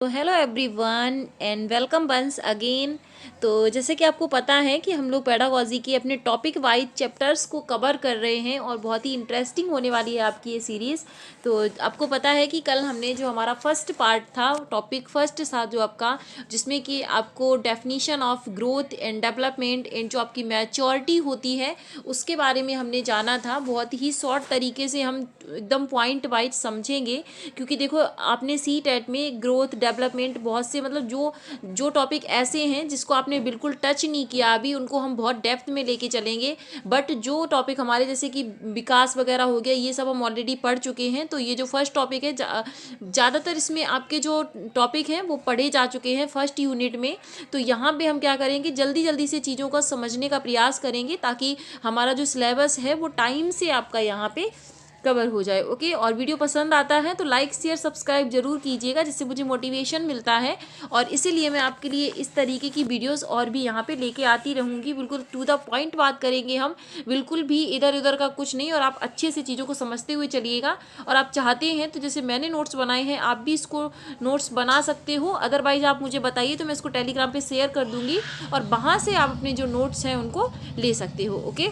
तो hello everyone and welcome once again. तो जैसे कि आपको पता है कि हम लोग पेडागॉजी के अपने टॉपिक वाइज चैप्टर्स को कवर कर रहे हैं और बहुत ही इंटरेस्टिंग होने वाली है आपकी ये सीरीज़। तो आपको पता है कि कल हमने जो हमारा फर्स्ट पार्ट था, टॉपिक फर्स्ट था जो आपका, जिसमें कि आपको definition of growth and development and जो आपकी मैच्योरिटी होती है उसके बारे में हमने जाना था। बहुत ही शॉर्ट तरीके से हम एकदम पॉइंट वाइज समझेंगे, क्योंकि देखो आपने सी टेट में ग्रोथ डेवलपमेंट बहुत से मतलब जो जो टॉपिक ऐसे हैं जिसको आपने बिल्कुल टच नहीं किया अभी, उनको हम बहुत डेप्थ में लेके चलेंगे। बट जो टॉपिक हमारे जैसे कि विकास वगैरह हो गया, ये सब हम ऑलरेडी पढ़ चुके हैं। तो ये जो फर्स्ट टॉपिक है, ज़्यादातर इसमें आपके जो टॉपिक हैं वो पढ़े जा चुके हैं फर्स्ट यूनिट में। तो यहाँ पे हम क्या करेंगे, जल्दी जल्दी से चीज़ों का समझने का प्रयास करेंगे ताकि हमारा जो सिलेबस है वो टाइम से आपका यहाँ पे कवर हो जाए। ओके, और वीडियो पसंद आता है तो लाइक शेयर सब्सक्राइब जरूर कीजिएगा, जिससे मुझे मोटिवेशन मिलता है। और इसीलिए मैं आपके लिए इस तरीके की वीडियोस और भी यहाँ पे लेके आती रहूँगी। बिल्कुल टू द पॉइंट बात करेंगे हम, बिल्कुल भी इधर उधर का कुछ नहीं, और आप अच्छे से चीज़ों को समझते हुए चलिएगा। और आप चाहते हैं तो जैसे मैंने नोट्स बनाए हैं, आप भी इसको नोट्स बना सकते हो। अदरवाइज आप मुझे बताइए तो मैं इसको टेलीग्राम पर शेयर कर दूँगी, और वहाँ से आप अपने जो नोट्स हैं उनको ले सकते हो। ओके,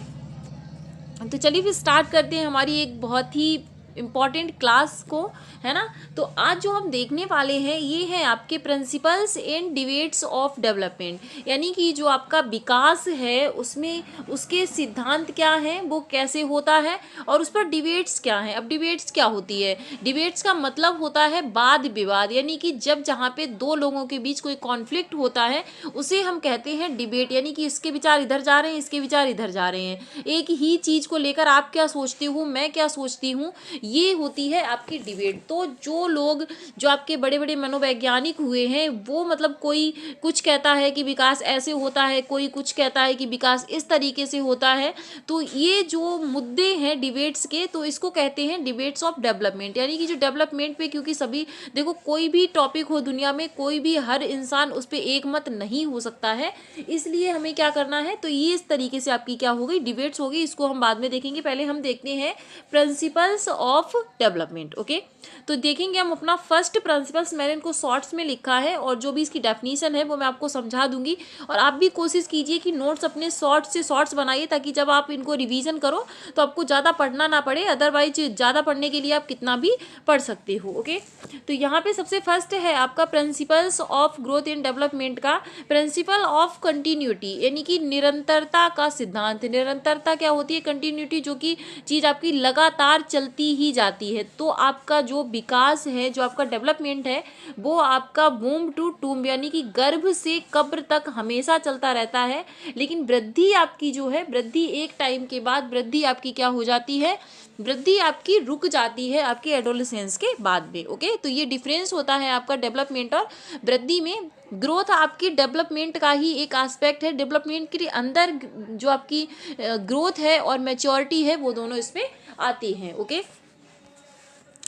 तो चलिए फिर स्टार्ट करते हैं हमारी एक बहुत ही इम्पॉर्टेंट क्लास को, है ना। तो आज जो हम देखने वाले हैं ये है आपके principles and debates of development, यानी कि जो आपका विकास है उसमें उसके सिद्धांत क्या हैं, वो कैसे होता है, और उस पर डिबेट्स क्या हैं। अब डिबेट्स क्या होती है, डिबेट्स का मतलब होता है वाद विवाद, यानी कि जब जहाँ पे दो लोगों के बीच कोई कॉन्फ्लिक्ट होता है उसे हम कहते हैं डिबेट। यानी कि इसके विचार इधर जा रहे हैं, इसके विचार इधर जा रहे हैं, एक ही चीज़ को लेकर आप क्या सोचते हो, मैं क्या सोचती हूँ, ये होती है आपकी डिबेट। तो जो लोग जो आपके बड़े बड़े मनोवैज्ञानिक हुए हैं वो मतलब कोई कुछ कहता है कि विकास ऐसे होता है, कोई कुछ कहता है कि विकास इस तरीके से होता है। तो ये जो मुद्दे हैं डिबेट्स के, तो इसको कहते हैं डिबेट्स ऑफ डेवलपमेंट। यानी कि जो डेवलपमेंट पे, क्योंकि सभी देखो कोई भी टॉपिक हो दुनिया में, कोई भी हर इंसान उस पर एक मत नहीं हो सकता है, इसलिए हमें क्या करना है, तो ये इस तरीके से आपकी क्या हो गई, डिबेट्स हो गई। इसको हम बाद में देखेंगे, पहले हम देखते हैं प्रिंसिपल्स ऑफ डेवलपमेंट। ओके, तो देखेंगे हम अपना फर्स्ट प्रिंसिपल्स, मैंने इनको शॉर्ट्स में लिखा है और जो भी इसकी डेफिनेशन है वो मैं आपको समझा दूंगी। और आप भी कोशिश कीजिए कि नोट्स अपने शॉर्ट से शॉर्ट्स बनाइए, ताकि जब आप इनको रिवीजन करो तो आपको ज़्यादा पढ़ना ना पड़े। अदरवाइज ज़्यादा पढ़ने के लिए आप कितना भी पढ़ सकते हो। ओके, तो यहाँ पे सबसे फर्स्ट है आपका principles of growth and development का प्रिंसिपल ऑफ कंटिन्यूटी, यानी कि निरंतरता का सिद्धांत। निरंतरता क्या होती है, कंटिन्यूटी, जो कि चीज़ आपकी लगातार चलती ही जाती है। तो आपका जो विकास है, जो आपका डेवलपमेंट है, वो आपका वूम्ब टू टूम्ब, यानी कि गर्भ से कब्र तक हमेशा चलता रहता है। लेकिन वृद्धि आपकी जो है, वृद्धि एक टाइम के बाद वृद्धि आपकी क्या हो जाती है, वृद्धि आपकी रुक जाती है आपके एडोलेसेंस के बाद में। ओके, तो ये डिफरेंस होता है आपका डेवलपमेंट और वृद्धि में। ग्रोथ आपकी डेवलपमेंट का ही एक एस्पेक्ट है। डेवलपमेंट के अंदर जो आपकी ग्रोथ है और मैच्योरिटी है, वो दोनों इसमें आती हैं। ओके,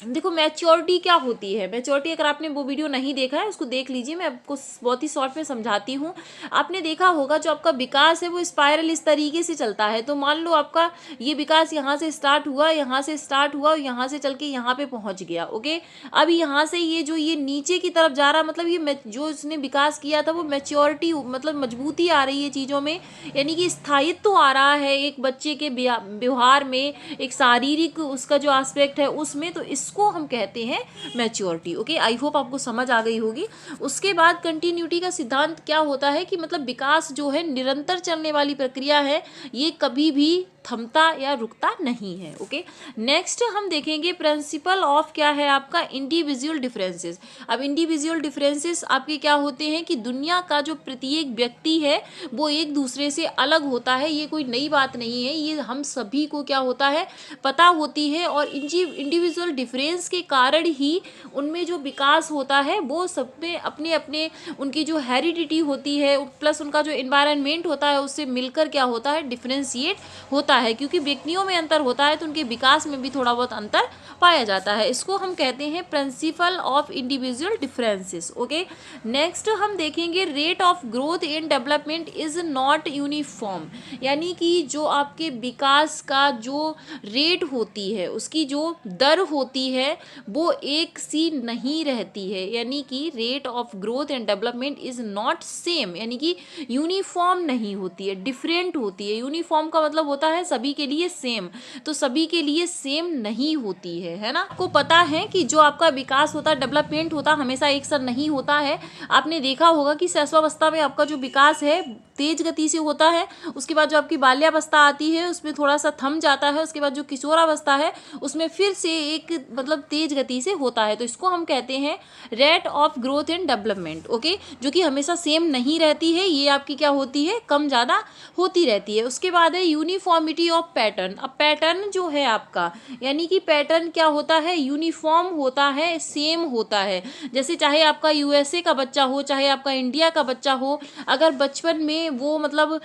देखो मैच्योरिटी क्या होती है। मैच्योरिटी, अगर आपने वो वीडियो नहीं देखा है उसको देख लीजिए, मैं आपको बहुत ही शॉर्ट में समझाती हूँ। आपने देखा होगा जो आपका विकास है वो स्पाइरल इस तरीके से चलता है। तो मान लो आपका ये विकास यहाँ से स्टार्ट हुआ, यहाँ से स्टार्ट हुआ और यहाँ से चल के यहाँ पे पहुँच गया। ओके, अब यहाँ से ये जो ये नीचे की तरफ जा रहा, मतलब ये जो इसने विकास किया था वो मैच्योरिटी, मतलब मजबूती आ रही है चीज़ों में, यानी कि स्थायित्व तो आ रहा है एक बच्चे के व्यवहार में, एक शारीरिक उसका जो एस्पेक्ट है उसमें। तो इसको हम कहते हैं मैच्योरिटी। ओके, आई होप आपको समझ आ गई होगी। उसके बाद कंटिन्यूटी का सिद्धांत क्या होता है कि मतलब विकास जो है निरंतर चलने वाली प्रक्रिया है, ये कभी भी थमता या रुकता नहीं है। ओके, नेक्स्ट हम देखेंगे प्रिंसिपल ऑफ क्या है आपका, इंडिविजुअल डिफरेंसेस। अब इंडिविजुअल डिफरेंसेस आपके क्या होते हैं कि दुनिया का जो प्रत्येक व्यक्ति है वो एक दूसरे से अलग होता है। ये कोई नई बात नहीं है, ये हम सभी को क्या होता है, पता होती है। और इंडिविजुअल डिफरेंस के कारण ही उनमें जो विकास होता है वो सब में अपने अपने उनकी जो हेरिडिटी होती है प्लस उनका जो एनवायरनमेंट होता है उससे मिलकर क्या होता है, डिफरेंशिएट होता होता है, क्योंकि व्यक्तियों में अंतर होता है तो उनके विकास में भी थोड़ा बहुत अंतर पाया जाता है। इसको हम कहते हैं principle of individual differences. Okay, next हम देखेंगे rate of growth in development is not uniform, यानी कि जो आपके विकास का जो रेट होती है, उसकी जो दर होती है वो एक सी नहीं रहती है, यानी कि rate of growth and development is not same, यानी कि यूनिफॉर्म नहीं होती है, डिफरेंट होती है। यूनिफॉर्म का मतलब होता है सभी के लिए सेम, तो सभी के लिए सेम नहीं होती है ना। आपको पता है कि जो आपका विकास होता है, डेवलपमेंट होता हमेशा एक साथ नहीं होता है। आपने देखा होगा कि शैशवावस्था में आपका जो विकास है तेज गति से होता है, उसके बाद जो आपकी बाल्यावस्था आती है उसमें थोड़ा सा थम जाता है, उसके बाद जो किशोरावस्था है उसमें फिर से एक मतलब तेज गति से होता है। तो इसको हम कहते हैं rate of growth and development. Okay, जो कि हमेशा सेम नहीं रहती है, ये आपकी क्या होती है, कम ज़्यादा होती रहती है। उसके बाद है यूनिफॉर्मिटी ऑफ पैटर्न। अब पैटर्न जो है आपका, यानी कि पैटर्न क्या होता है, यूनिफॉर्म होता है, सेम होता है। जैसे चाहे आपका यूएसए का बच्चा हो, चाहे आपका इंडिया का बच्चा हो, अगर बचपन में वो मतलब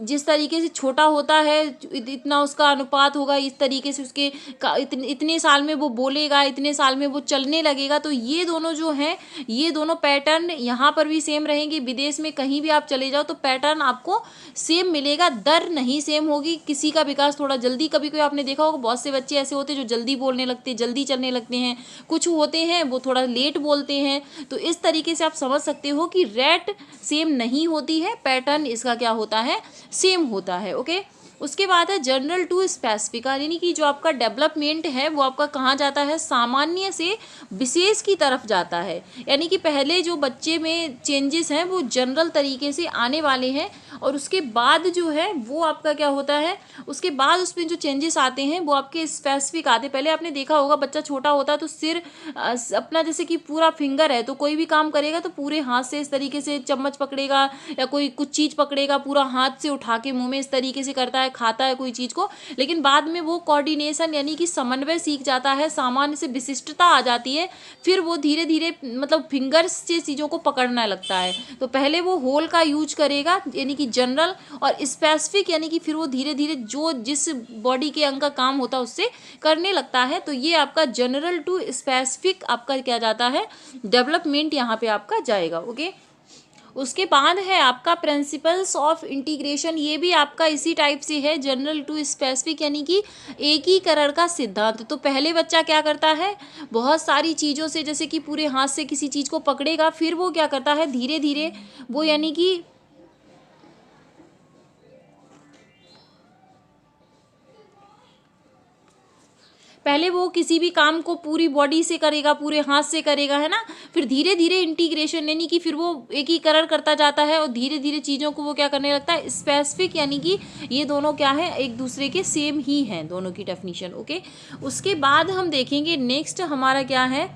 जिस तरीके से छोटा होता है इतना उसका अनुपात होगा, इस तरीके से उसके इतने साल में वो बोलेगा, इतने साल में वो चलने लगेगा। तो ये दोनों जो हैं, ये दोनों पैटर्न यहाँ पर भी सेम रहेंगे। विदेश में कहीं भी आप चले जाओ तो पैटर्न आपको सेम मिलेगा, दर नहीं सेम होगी। किसी का विकास थोड़ा जल्दी, कभी कोई आपने देखा होगा बहुत से बच्चे ऐसे होते हैं जो जल्दी बोलने लगते हैं, जल्दी चलने लगते हैं, कुछ होते हैं वो थोड़ा लेट बोलते हैं। तो इस तरीके से आप समझ सकते हो कि रेट सेम नहीं होती है, पैटर्न इसका क्या होता है, सेम होता है। ओके, उसके बाद है जनरल टू स्पेसिफिक, यानी कि जो आपका डेवलपमेंट है वो आपका कहाँ जाता है, सामान्य से विशेष की तरफ जाता है। यानी कि पहले जो बच्चे में चेंजेस हैं वो जनरल तरीके से आने वाले हैं, और उसके बाद जो है वो आपका क्या होता है, उसके बाद उसमें जो चेंजेस आते हैं वो आपके स्पेसिफिक आते हैं। पहले आपने देखा होगा बच्चा छोटा होता है तो सिर अपना जैसे कि पूरा फिंगर है, तो कोई भी काम करेगा तो पूरे हाथ से इस तरीके से चम्मच पकड़ेगा या कोई कुछ चीज़ पकड़ेगा, पूरा हाथ से उठा के मुंह में इस तरीके से करता है, खाता है कोई चीज़ को। लेकिन बाद में वो कोऑर्डिनेशन यानी कि समन्वय सीख जाता है, सामान्य से विशिष्टता आ जाती है, फिर वो धीरे धीरे मतलब फिंगर्स से चीज़ों को पकड़ने लगता है। तो पहले वो होल का यूज करेगा यानी कि जनरल, और स्पेसिफिक यानी कि फिर वो धीरे धीरे जो जिस बॉडी के अंग का काम होता है उससे करने लगता है। तो ये आपका जनरल टू स्पेसिफिक आपका क्या जाता है, डेवलपमेंट यहाँ पे आपका जाएगा। ओके, उसके बाद है आपका प्रिंसिपल्स ऑफ इंटीग्रेशन, ये भी आपका इसी टाइप से है, जनरल टू स्पेसिफिक यानी कि एकीकरण का सिद्धांत। तो पहले बच्चा क्या करता है, बहुत सारी चीज़ों से जैसे कि पूरे हाथ से किसी चीज़ को पकड़ेगा, फिर वो क्या करता है धीरे धीरे वो यानी कि पहले वो किसी भी काम को पूरी बॉडी से करेगा, पूरे हाथ से करेगा, है ना। फिर धीरे धीरे इंटीग्रेशन यानी कि फिर वो एकीकरण करता जाता है और धीरे धीरे चीज़ों को वो क्या करने लगता है, स्पेसिफिक यानी कि ये दोनों क्या है, एक दूसरे के सेम ही हैं दोनों की डेफिनीशन। ओके, उसके बाद हम देखेंगे नेक्स्ट हमारा क्या है,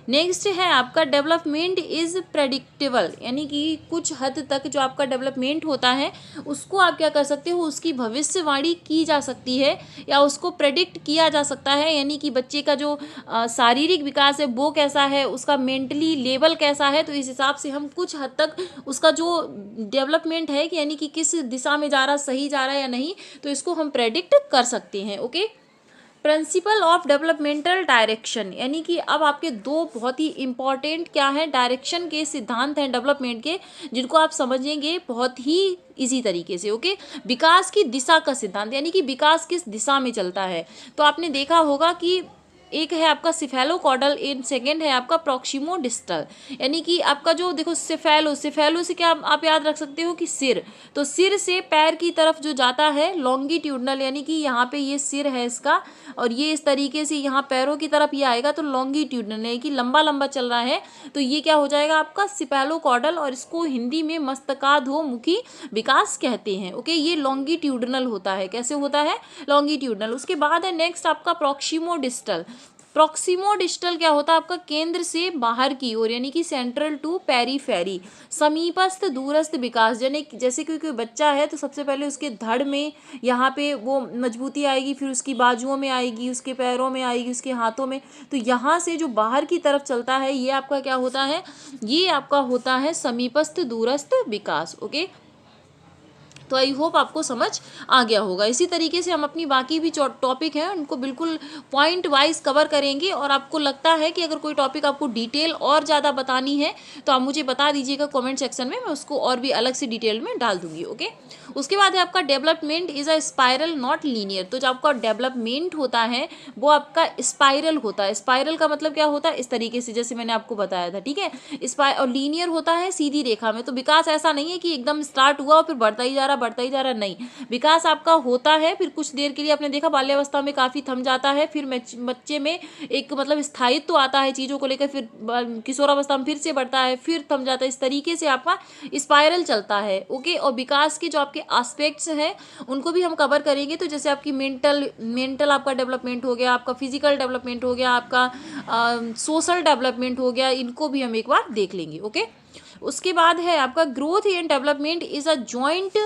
नेक्स्ट है आपका डेवलपमेंट इज़ प्रेडिक्टेबल, यानी कि कुछ हद तक जो आपका डेवलपमेंट होता है उसको आप क्या कर सकते हो, उसकी भविष्यवाणी की जा सकती है या उसको प्रेडिक्ट किया जा सकता है। यानी कि बच्चे का जो शारीरिक विकास है वो कैसा है, उसका मेंटली लेवल कैसा है, तो इस हिसाब से हम कुछ हद तक उसका जो डेवलपमेंट है कि यानी कि किस दिशा में जा रहा, सही जा रहा है या नहीं, तो इसको हम प्रेडिक्ट कर सकते हैं। Okay, principle of developmental direction, यानी कि अब आपके दो बहुत ही इंपॉर्टेंट क्या है, डायरेक्शन के सिद्धांत हैं डेवलपमेंट के, जिनको आप समझेंगे बहुत ही इजी तरीके से। ओके, विकास की दिशा का सिद्धांत, यानी कि विकास किस दिशा में चलता है। तो आपने देखा होगा कि एक है आपका सिफेलोकॉडल, इन सेकेंड है आपका प्रॉक्सिमो डिस्टल, यानी कि आपका जो देखो सिफेलो, सिफेलो से क्या आप याद रख सकते हो कि सिर, तो सिर से पैर की तरफ जो जाता है लॉन्गिट्यूडनल, यानी कि यहाँ पे ये सिर है इसका और ये इस तरीके से यहाँ पैरों की तरफ ये आएगा, तो लॉन्गिट्यूडनल यानी कि लंबा लंबा चल रहा है, तो ये क्या हो जाएगा आपका सिफेलोकॉडल, और इसको हिंदी में मस्तकाधोमुखी विकास कहते हैं। ओके, ये लॉन्गिट्यूडनल होता है, कैसे होता है, लॉन्गिट्यूडनल। उसके बाद है नेक्स्ट आपका प्रॉक्सिमो डिस्टल। प्रॉक्सिमो डिस्टल क्या होता है आपका, केंद्र से बाहर की ओर, यानी कि सेंट्रल टू पेरीफेरी, समीपस्थ दूरस्थ विकास। जैसे कोई बच्चा है तो सबसे पहले उसके धड़ में यहाँ पे वो मजबूती आएगी, फिर उसकी बाजुओं में आएगी, उसके पैरों में आएगी, उसके हाथों में, तो यहाँ से जो बाहर की तरफ चलता है ये आपका क्या होता है, ये आपका होता है समीपस्थ दूरस्थ विकास। ओके, तो आई होप आपको समझ आ गया होगा। इसी तरीके से हम अपनी बाकी भी टॉपिक हैं उनको बिल्कुल पॉइंट वाइज कवर करेंगे, और आपको लगता है कि अगर कोई टॉपिक आपको डिटेल और ज़्यादा बतानी है तो आप मुझे बता दीजिएगा कमेंट सेक्शन में, मैं उसको और भी अलग से डिटेल में डाल दूंगी। ओके, उसके बाद है आपका development is a spiral not linear. तो जो आपका डेवलपमेंट होता है वो आपका स्पाइरल होता है। स्पाइरल का मतलब क्या होता है, इस तरीके से जैसे मैंने आपको बताया था, ठीक है। और लीनियर होता है सीधी रेखा में। तो विकास ऐसा नहीं है कि एकदम स्टार्ट हुआ और फिर बढ़ता ही जा रहा, नहीं। विकास आपका होता है, फिर कुछ देर के लिए आपने देखा बाल्यावस्था में काफ़ी थम जाता है, फिर बच्चे में एक मतलब स्थायित्व तो आता है चीज़ों को लेकर, फिर किशोरावस्था में फिर से बढ़ता है, फिर थम जाता है। इस तरीके से आपका स्पाइरल चलता है। ओके, और विकास के जो आपके एस्पेक्ट्स हैं उनको भी हम कवर करेंगे। तो जैसे आपकी मेंटल आपका डेवलपमेंट हो गया, आपका फिजिकल डेवलपमेंट हो गया, आपका सोशल डेवलपमेंट हो गया, इनको भी हम एक बार देख लेंगे। ओके, उसके बाद है आपका growth and development is a joint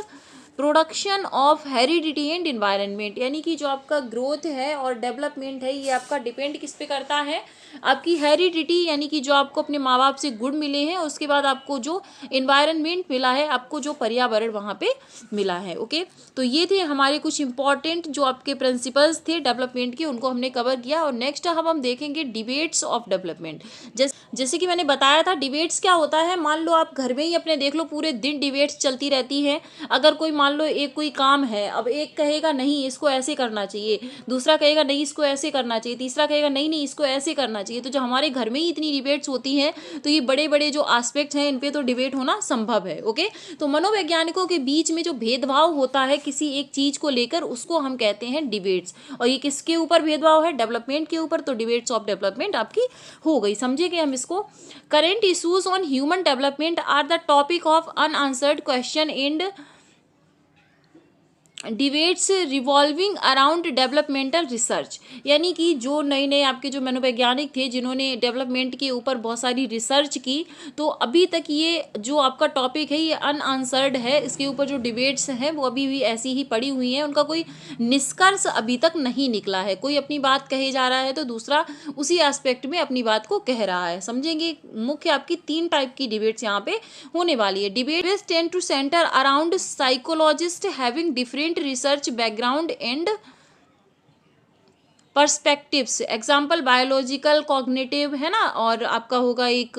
production of heredity and environment. यानी कि जो आपका ग्रोथ है और डेवलपमेंट है ये आपका डिपेंड किस पे करता है, आपकी हेरिडिटी, यानी कि जो आपको अपने माँ बाप से गुण मिले हैं, उसके बाद आपको जो इन्वायरमेंट मिला है, आपको जो पर्यावरण वहाँ पे मिला है। ओके, तो ये थे हमारे कुछ इंपॉर्टेंट जो आपके प्रिंसिपल्स थे डेवलपमेंट के, उनको हमने कवर किया। और नेक्स्ट हम देखेंगे डिबेट्स ऑफ डेवलपमेंट। जैसे कि मैंने बताया था, डिबेट्स क्या होता है, मान लो आप घर में ही अपने देख लो पूरे दिन डिबेट्स चलती रहती है। अगर कोई मान लो एक कोई काम है, अब एक कहेगा नहीं इसको ऐसे करना चाहिए, दूसरा कहेगा नहीं इसको ऐसे करना चाहिए, तीसरा कहेगा नहीं नहीं इसको ऐसे करना चाहिए। तो जो हमारे घर में ही इतनी डिबेट्स होती हैं, तो ये बड़े बड़े जो एस्पेक्ट्स हैं इन पे तो डिबेट होना संभव है। ओके, तो मनोवैज्ञानिकों के बीच में जो भेदभाव होता है किसी एक चीज को लेकर, उसको हम कहते हैं डिबेट्स। और ये किसके ऊपर भेदभाव है, डेवलपमेंट के ऊपर। तो डिबेट्स ऑफ डेवलपमेंट आपकी हो गई, समझेंगे हम इसको। Current issues on human development are the topic of unanswered question and debates revolving around developmental research. यानी कि जो नए नए आपके जो मनोवैज्ञानिक थे जिन्होंने डेवलपमेंट के ऊपर बहुत सारी रिसर्च की, तो अभी तक ये जो आपका टॉपिक है ये अनआंसर्ड है। इसके ऊपर जो डिबेट्स हैं वो अभी भी ऐसी ही पड़ी हुई हैं, उनका कोई निष्कर्ष अभी तक नहीं निकला है। कोई अपनी बात कहे जा रहा है तो दूसरा उसी एस्पेक्ट में अपनी बात को कह रहा है, समझेंगे। मुख्य आपकी 3 टाइप की डिबेट्स यहाँ पे होने वाली है। Debates tend to center around psychologist having different research background and perspectives. Example biological, cognitive, है ना, और आपका होगा एक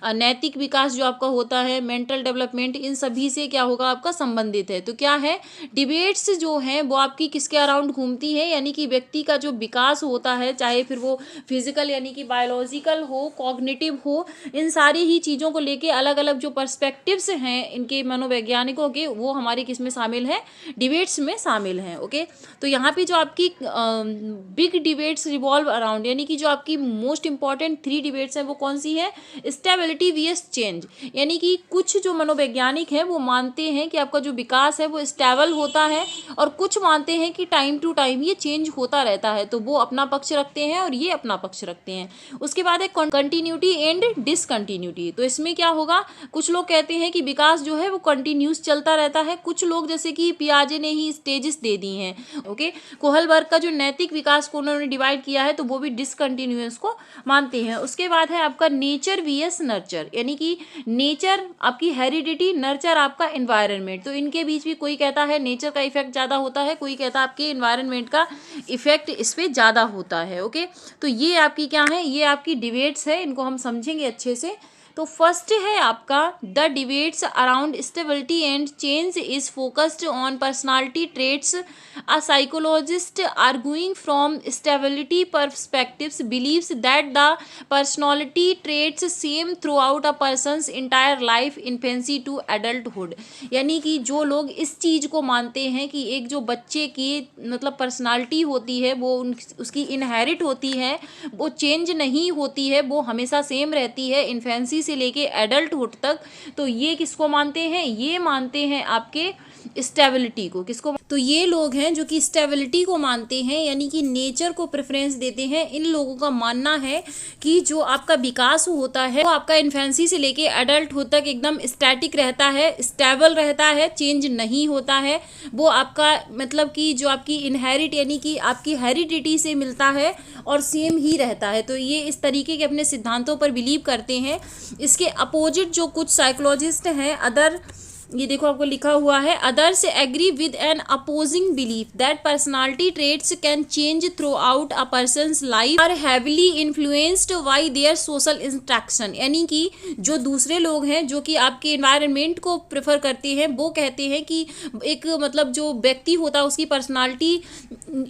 नैतिक विकास जो आपका होता है, मेंटल डेवलपमेंट, इन सभी से क्या होगा आपका संबंधित है। तो क्या है, डिबेट्स जो हैं वो आपकी किसके अराउंड घूमती है, यानी कि व्यक्ति का जो विकास होता है, चाहे फिर वो फिजिकल यानी कि बायोलॉजिकल हो, कॉग्निटिव हो, इन सारी ही चीज़ों को लेके अलग अलग जो पर्सपेक्टिव्स हैं इनके मनोवैज्ञानिकों के, वो हमारे किस में शामिल है, डिबेट्स में शामिल हैं। ओके, तो यहाँ पे जो आपकी बिग डिबेट्स रिवॉल्व अराउंड, यानी कि जो आपकी मोस्ट इंपॉर्टेंट 3 डिबेट्स हैं वो कौन सी है, स्टेबिलिटी वीएस चेंज। यानी कि कुछ जो मनोवैज्ञानिक हैं वो मानते हैं कि आपका जो विकास है वो स्टेबल होता है, और कुछ मानते हैं कि टाइम टू टाइम ये चेंज होता रहता है। तो वो अपना पक्ष रखते हैं और ये अपना पक्ष रखते हैं। उसके बाद है कंटिन्यूटी एंड डिसकंटिन्यूटी। तो इसमें क्या होगा, कुछ लोग कहते हैं कि विकास जो है वो कंटिन्यूस चलता रहता है, कुछ लोग जैसे कि पियाजे ने ही स्टेजेस दे दी हैं। ओके, कोहलबर्ग का जो नैतिक विकास को उन्होंने डिवाइड किया है तो वो भी डिसकंटिन्यूअस को मानते हैं। उसके बाद है आपका नेचर वीएस नर्चर, यानी कि नेचर आपकी हेरिडिटी, नर्चर आपका एनवायरनमेंट। तो इनके बीच भी कोई कहता है नेचर का इफेक्ट ज़्यादा होता है, कोई कहता है आपके एनवायरनमेंट का इफेक्ट इस पर ज़्यादा होता है। ओके, तो ये आपकी क्या है, ये आपकी डिबेट्स है, इनको हम समझेंगे अच्छे से। तो फर्स्ट है आपका the debates around stability and change is focused on personality traits. A psychologist arguing from stability perspectives believes that the personality traits same throughout a person's entire life infancy to adulthood. यानी कि जो लोग इस चीज़ को मानते हैं कि एक जो बच्चे की मतलब पर्सनालिटी होती है वो उसकी इनहेरिट होती है, वो चेंज नहीं होती है, वो हमेशा सेम रहती है इन्फेंसी से लेके एडल्टहुड तक। तो ये किसको मानते हैं, ये मानते हैं आपके स्टेबिलिटी को। किसको, तो ये लोग हैं जो कि स्टेबिलिटी को मानते हैं, यानी कि नेचर को प्रेफरेंस देते हैं। इन लोगों का मानना है कि जो आपका विकास होता है वो आपका इन्फेंसी से लेके एडल्टहुड तक एकदम स्टैटिक रहता है, स्टेबल रहता है, चेंज नहीं होता है। वो आपका मतलब कि जो आपकी इनहेरिट यानी कि आपकी हेरिडिटी से मिलता है और सेम ही रहता है। तो ये इस तरीके के अपने सिद्धांतों पर बिलीव करते हैं। इसके अपोजिट जो कुछ साइकोलॉजिस्ट हैं, अदर ये देखो आपको लिखा हुआ है, others agree with an opposing belief that personality traits can change throughout a person's life are heavily influenced by their social interaction. यानी कि जो दूसरे लोग हैं जो कि आपके एनवायरनमेंट को प्रेफर करते हैं, वो कहते हैं कि एक मतलब जो व्यक्ति होता है उसकी पर्सनालिटी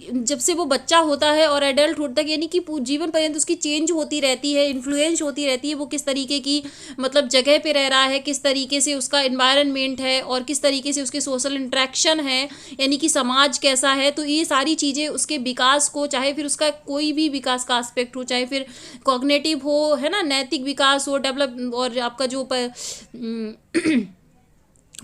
जब से वो बच्चा होता है और एडल्टहुड तक, यानी कि जीवन पर्यंत उसकी चेंज होती रहती है, इन्फ्लुएंस होती रहती है, वो किस तरीके की मतलब जगह पे रह रहा है, किस तरीके से उसका एनवायरनमेंट है और किस तरीके से उसके सोशल इंटरेक्शन है, यानी कि समाज कैसा है। तो ये सारी चीज़ें उसके विकास को, चाहे फिर उसका कोई भी विकास का एस्पेक्ट हो, चाहे फिर कॉग्निटिव हो, है ना, नैतिक विकास हो, डेवलप, और आपका जो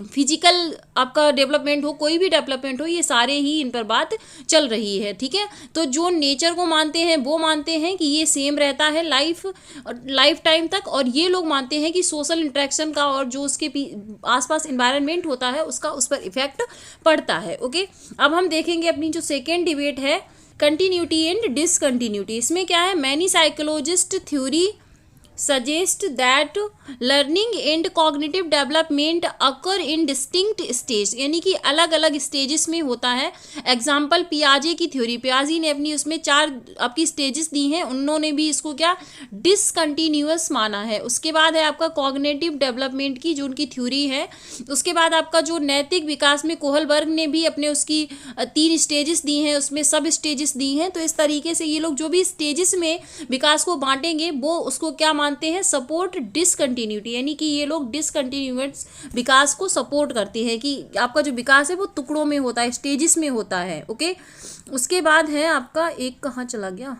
फिजिकल आपका डेवलपमेंट हो, कोई भी डेवलपमेंट हो, ये सारे ही इन पर बात चल रही है। ठीक है, तो जो नेचर को मानते हैं वो मानते हैं कि ये सेम रहता है लाइफ टाइम तक, और ये लोग मानते हैं कि सोशल इंटरेक्शन का और जो उसके आसपास इन्वायरमेंट होता है उसका उस पर इफेक्ट पड़ता है। ओके, अब हम देखेंगे अपनी जो सेकेंड डिबेट है, कंटिन्यूटी एंड डिसकंटिन्यूटी। इसमें क्या है, many psychologist theory suggest that learning and cognitive development occur in distinct stage, यानी कि अलग अलग स्टेजेस में होता है। एग्जाम्पल पियाजे की थ्योरी, पियाजे ने अपनी उसमें 4 आपकी स्टेजेस दी हैं, उन्होंने भी इसको क्या डिसकंटिन्यूअस माना है। उसके बाद है आपका कॉग्निटिव डेवलपमेंट की जो उनकी थ्योरी है। उसके बाद आपका जो नैतिक विकास में कोहलबर्ग ने भी अपने उसकी 3 स्टेजेस दी हैं, उसमें सब स्टेजेस दी हैं। तो इस तरीके से ये लोग जो भी स्टेजेस में विकास को बांटेंगे वो उसको क्या मानते हैं, सपोर्ट डिसकंटिन्यूटी, यानी कि ये लोग डिसकंटिन्यूअस विकास को सपोर्ट करते हैं कि आपका जो विकास है वो टुकड़ों में होता है, स्टेजेस में होता है। ओके, उसके बाद है आपका एक, कहाँ चला गया,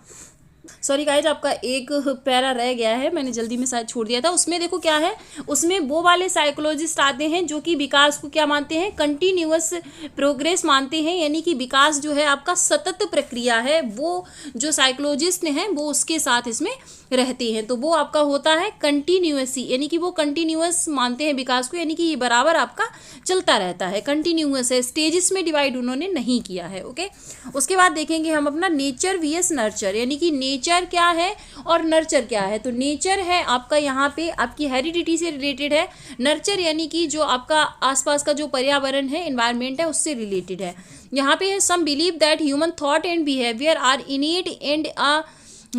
सॉरी गाइज, आपका एक पैरा रह गया है, मैंने जल्दी में शायद छोड़ दिया था। उसमें देखो क्या है, उसमें वो वाले साइकोलॉजिस्ट आते हैं जो कि विकास को क्या मानते हैं, कंटिन्यूअस प्रोग्रेस मानते हैं, यानी कि विकास जो है आपका सतत प्रक्रिया है। वो जो साइकोलॉजिस्ट हैं वो उसके साथ इसमें रहते हैं, तो वो आपका होता है कंटिन्यूअसी, यानी कि वो कंटिन्यूअस मानते हैं विकास को, यानी कि ये बराबर आपका चलता रहता है, कंटिन्यूअस है, स्टेजेस में डिवाइड उन्होंने नहीं किया है। ओके, उसके बाद देखेंगे हम अपना नेचर वीएस नर्चर, यानी कि नेचर क्या है और नर्चर क्या है। तो नेचर है आपका यहाँ पे आपकी हेरिडिटी से रिलेटेड है, नर्चर यानी कि जो आपका आसपास का जो पर्यावरण है, एनवायरनमेंट है, उससे रिलेटेड है। यहाँ पे है some believe that human thought and behaviour are innate and a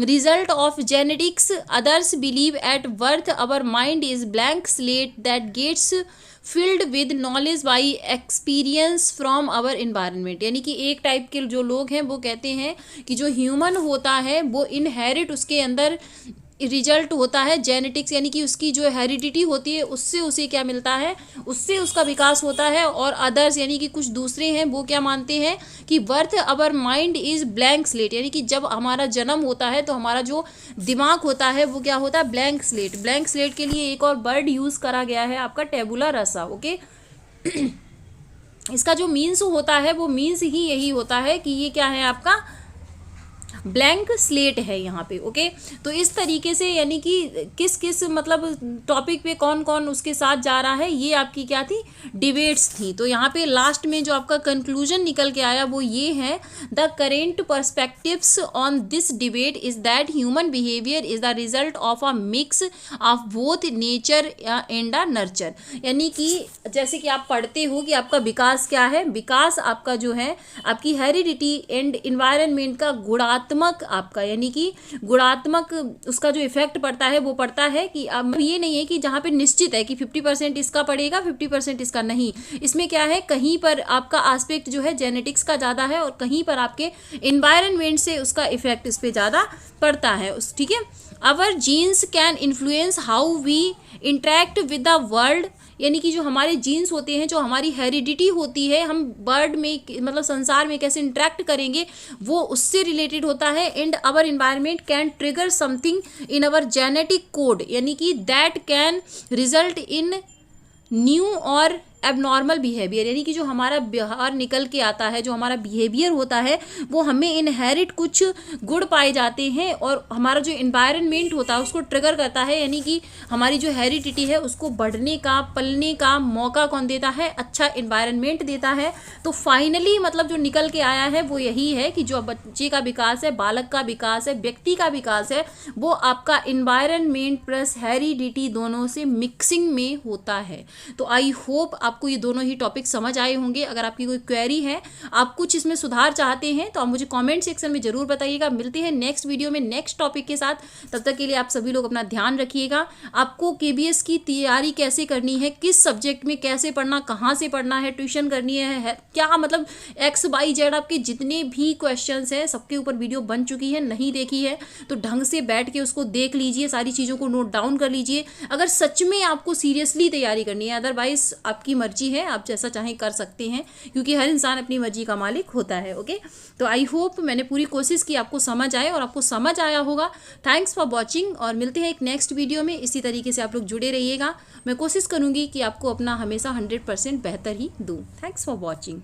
result of genetics, others believe at birth our mind is blank slate that gets filled with knowledge by experience from our environment। यानी कि एक type के जो लोग हैं वो कहते हैं कि जो ह्यूमन होता है वो इनहेरिट उसके अंदर रिजल्ट होता है, जेनेटिक्स यानी कि उसकी जो हेरिडिटी होती है उससे उसे क्या मिलता है, उससे उसका विकास होता है। और अदर्स यानी कि कुछ दूसरे हैं वो क्या मानते हैं कि birth our mind is blank slate, यानी कि जब हमारा जन्म होता है तो हमारा जो दिमाग होता है वो क्या होता है, ब्लैंक स्लेट। ब्लैंक स्लेट के लिए एक और वर्ड यूज़ करा गया है आपका टेबुला रसा। ओके, इसका जो मीन्स होता है वो मीन्स ही यही होता है कि ये क्या है, आपका ब्लैंक स्लेट है यहाँ पे। ओके, तो इस तरीके से यानी कि किस किस मतलब टॉपिक पे कौन कौन उसके साथ जा रहा है, ये आपकी क्या थी, डिबेट्स थी। तो यहाँ पे लास्ट में जो आपका कंक्लूजन निकल के आया वो ये है, the current perspectives on this debate is that human behaviour is the result of a mix of both nature and a nurture. यानी कि जैसे कि आप पढ़ते हो कि आपका विकास क्या है, विकास आपका जो है आपकी हेरिडिटी एंड इन्वायरमेंट का गुणात्मक आपका, यानी कि गुणात्मक उसका जो इफेक्ट पड़ता है वो पड़ता है कि अब ये नहीं है कि जहाँ पे निश्चित है कि 50% इसका पड़ेगा 50% इसका नहीं। इसमें क्या है, कहीं पर आपका एस्पेक्ट जो है जेनेटिक्स का ज़्यादा है और कहीं पर आपके इन्वायरमेंट से उसका इफेक्ट इस पर ज़्यादा पड़ता है। ठीक है, our genes can influence how we interact with the world, यानी कि जो हमारे जीन्स होते हैं, जो हमारी हेरिडिटी होती है, हम वर्ल्ड में मतलब संसार में कैसे इंटरेक्ट करेंगे वो उससे रिलेटेड होता है। And our environment can trigger something in our genetic code, यानी कि that can result in new or abnormal behaviour, यानी कि जो हमारा बाहर निकल के आता है, जो हमारा बिहेवियर होता है वो हमें इनहेरिट कुछ गुण पाए जाते हैं और हमारा जो इन्वायरमेंट होता है उसको ट्रिगर करता है, यानी कि हमारी जो हेरिडिटी है उसको बढ़ने का पलने का मौका कौन देता है, अच्छा इन्वायरमेंट देता है। तो फाइनली मतलब जो निकल के आया है वो यही है कि जो बच्चे का विकास है, बालक का विकास है, व्यक्ति का विकास है, वो आपका इन्वायरमेंट प्लस हेरिडिटी दोनों से मिक्सिंग में होता है। तो आई होप आपको ये दोनों ही टॉपिक समझ आए होंगे। अगर आपकी कोई क्वेरी है, आप कुछ इसमें सुधार चाहते हैं, तो आप मुझे कमेंट सेक्शन में जरूर बताइएगा। मिलते हैं नेक्स्ट वीडियो में नेक्स्ट टॉपिक के साथ। तब तक के लिए आप सभी लोग अपना ध्यान रखिएगा। आपको केबीएस की तैयारी कैसे करनी है, किस सब्जेक्ट में कैसे पढ़ना, कहाँ से पढ़ना है, ट्यूशन करनी है क्या, मतलब XYZ आपके जितने भी क्वेश्चंस हैं सबके ऊपर वीडियो बन चुकी है। नहीं देखी है तो ढंग से बैठ के उसको देख लीजिए, सारी चीज़ों को नोट डाउन कर लीजिए, अगर सच में आपको सीरियसली तैयारी करनी है। अदरवाइज आपकी मर्जी है, आप जैसा चाहें कर सकते हैं, क्योंकि हर इंसान अपनी मर्जी का मालिक होता है। ओके, तो आई होप मैंने पूरी कोशिश की आपको समझ आए, और आपको समझ आया होगा। थैंक्स फॉर वॉचिंग, और मिलते हैं एक नेक्स्ट वीडियो में। इसी तरीके से आप लोग जुड़े रहिएगा। मैं कोशिश करूँगी कि आपको अपना हमेशा 100% बेहतर ही दूँ। Thanks for watching.